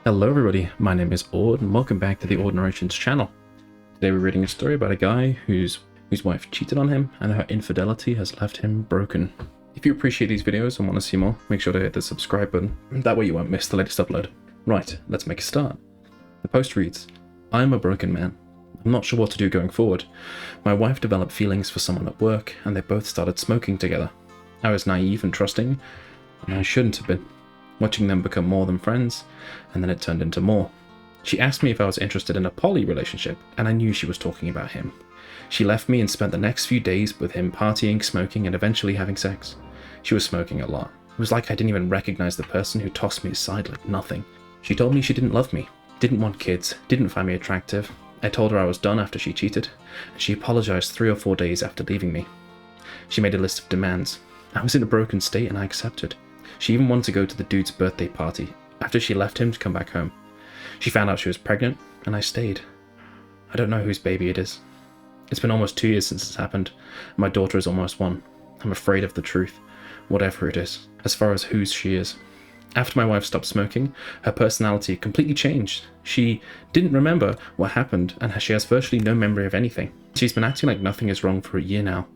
Hello everybody, my name is Aud and welcome back to the Aud Narrations channel. Today we're reading a story about a guy whose wife cheated on him and her infidelity has left him broken. If you appreciate these videos and want to see more, make sure to hit the subscribe button, that way you won't miss the latest upload. Right, let's make a start. The post reads, I am a broken man. I'm not sure what to do going forward. My wife developed feelings for someone at work and they both started smoking together. I was naive and trusting, and I shouldn't have been. Watching them become more than friends, and then it turned into more. She asked me if I was interested in a poly relationship, and I knew she was talking about him. She left me and spent the next few days with him partying, smoking, and eventually having sex. She was smoking a lot. It was like I didn't even recognize the person who tossed me aside like nothing. She told me she didn't love me, didn't want kids, didn't find me attractive. I told her I was done after she cheated, and she apologized 3 or 4 days after leaving me. She made a list of demands. I was in a broken state and I accepted. She even wanted to go to the dude's birthday party after she left him to come back home. She found out she was pregnant, and I stayed. I don't know whose baby it is. It's been almost 2 years since it's happened, and my daughter is almost 1. I'm afraid of the truth, whatever it is, as far as whose she is. After my wife stopped smoking, her personality completely changed. She didn't remember what happened, and she has virtually no memory of anything. She's been acting like nothing is wrong for a year now.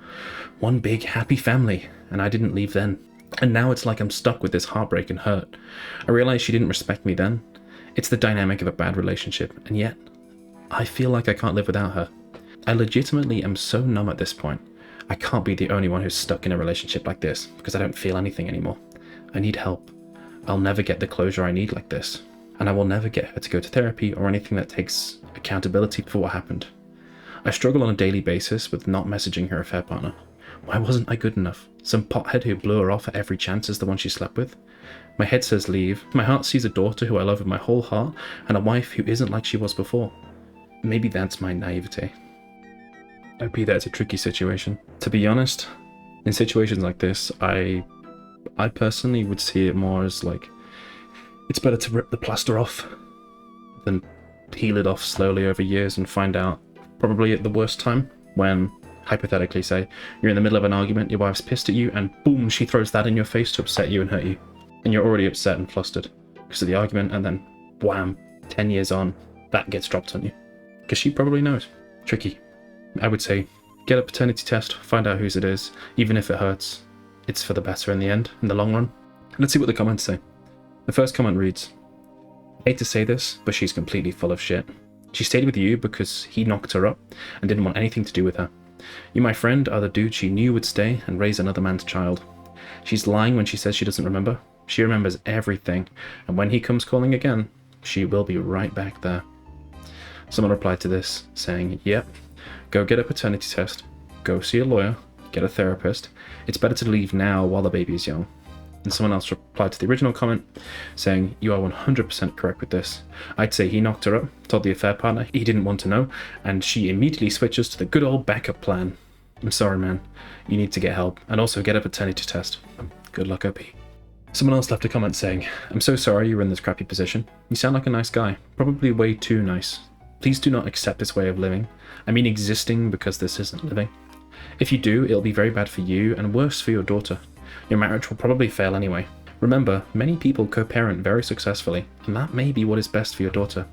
One big happy family, and I didn't leave then. And now it's like I'm stuck with this heartbreak and hurt. I realized she didn't respect me then. It's the dynamic of a bad relationship, and yet, I feel like I can't live without her. I legitimately am so numb at this point. I can't be the only one who's stuck in a relationship like this, because I don't feel anything anymore. I need help. I'll never get the closure I need like this, and I will never get her to go to therapy or anything that takes accountability for what happened. I struggle on a daily basis with not messaging her affair partner. Why wasn't I good enough? Some pothead who blew her off at every chance is the one she slept with? My head says leave. My heart sees a daughter who I love with my whole heart and a wife who isn't like she was before. Maybe that's my naivete. OP, that's a tricky situation. To be honest, in situations like this, I personally would see it more as like, it's better to rip the plaster off than heal it off slowly over years and find out probably at the worst time when, hypothetically say, you're in the middle of an argument, your wife's pissed at you, and boom, she throws that in your face to upset you and hurt you. And you're already upset and flustered because of the argument, and then wham, 10 years on, that gets dropped on you. Because she probably knows. Tricky. I would say, get a paternity test, find out whose it is, even if it hurts. It's for the better in the end, in the long run. Let's see what the comments say. The first comment reads, I hate to say this, but she's completely full of shit. She stayed with you because he knocked her up and didn't want anything to do with her. You, my friend, are the dude she knew would stay and raise another man's child. She's lying when she says she doesn't remember. She remembers everything, and when he comes calling again, she will be right back there. Someone replied to this, saying, yep, go get a paternity test, go see a lawyer, get a therapist. It's better to leave now while the baby is young. And someone else replied to the original comment, saying, you are 100% correct with this. I'd say he knocked her up, told the affair partner he didn't want to know, and she immediately switches to the good old backup plan. I'm sorry, man. You need to get help, and also get a paternity test. Good luck, OP. Someone else left a comment saying, I'm so sorry you're in this crappy position. You sound like a nice guy, probably way too nice. Please do not accept this way of living. I mean existing, because this isn't living. If you do, it'll be very bad for you and worse for your daughter. Your marriage will probably fail anyway. Remember, many people co-parent very successfully, and that may be what is best for your daughter.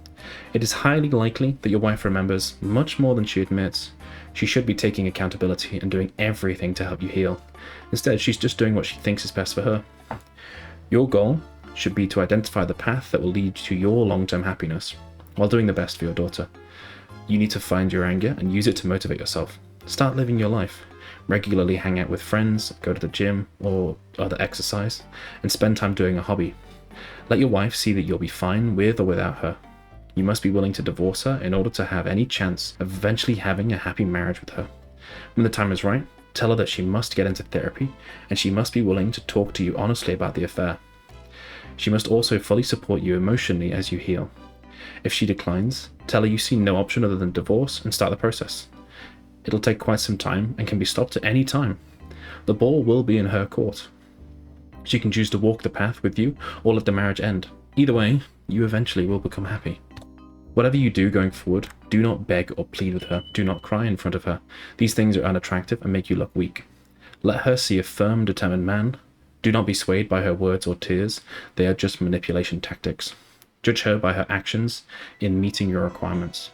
It is highly likely that your wife remembers much more than she admits. She should be taking accountability and doing everything to help you heal. Instead, she's just doing what she thinks is best for her. Your goal should be to identify the path that will lead to your long-term happiness, while doing the best for your daughter. You need to find your anger and use it to motivate yourself. Start living your life. Regularly hang out with friends, go to the gym or other exercise, and spend time doing a hobby. Let your wife see that you'll be fine with or without her. You must be willing to divorce her in order to have any chance of eventually having a happy marriage with her. When the time is right, tell her that she must get into therapy, and she must be willing to talk to you honestly about the affair. She must also fully support you emotionally as you heal. If she declines, tell her you see no option other than divorce and start the process. It'll take quite some time and can be stopped at any time. The ball will be in her court. She can choose to walk the path with you or let the marriage end. Either way, you eventually will become happy. Whatever you do going forward, do not beg or plead with her. Do not cry in front of her. These things are unattractive and make you look weak. Let her see a firm, determined man. Do not be swayed by her words or tears. They are just manipulation tactics. Judge her by her actions in meeting your requirements.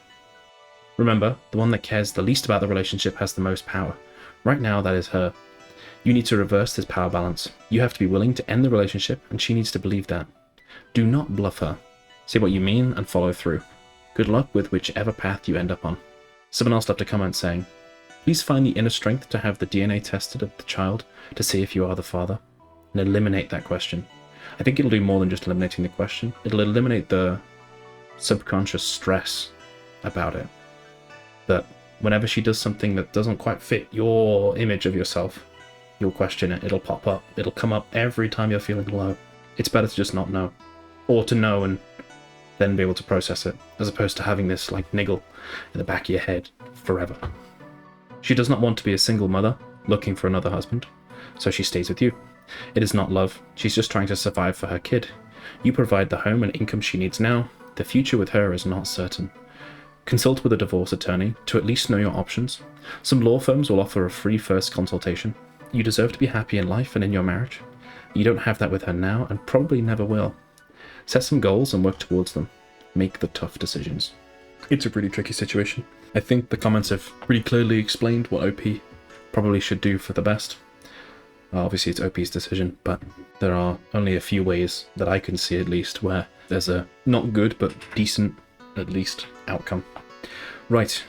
Remember, the one that cares the least about the relationship has the most power. Right now, that is her. You need to reverse this power balance. You have to be willing to end the relationship, and she needs to believe that. Do not bluff her. Say what you mean and follow through. Good luck with whichever path you end up on. Someone else left a comment saying, please find the inner strength to have the DNA tested of the child to see if you are the father, and eliminate that question. I think it'll do more than just eliminating the question. It'll eliminate the subconscious stress about it. That whenever she does something that doesn't quite fit your image of yourself, you'll question it. It'll pop up. It'll come up every time you're feeling low. It's better to just not know. Or to know and then be able to process it, as opposed to having this like niggle in the back of your head forever. She does not want to be a single mother looking for another husband, so she stays with you. It is not love. She's just trying to survive for her kid. You provide the home and income she needs now. The future with her is not certain. Consult with a divorce attorney to at least know your options. Some law firms will offer a free first consultation. You deserve to be happy in life and in your marriage. You don't have that with her now and probably never will. Set some goals and work towards them. Make the tough decisions. It's a pretty tricky situation. I think the comments have pretty clearly explained what OP probably should do for the best. Obviously it's OP's decision, but there are only a few ways that I can see at least where there's a not good but decent at least outcome. Right,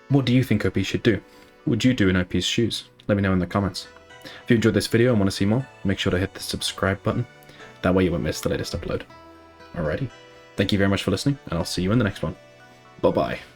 what do you think OP should do? What would you do in OP's shoes? Let me know in the comments. If you enjoyed this video and want to see more, make sure to hit the subscribe button. That way you won't miss the latest upload. Alrighty, thank you very much for listening, and I'll see you in the next one. Bye bye.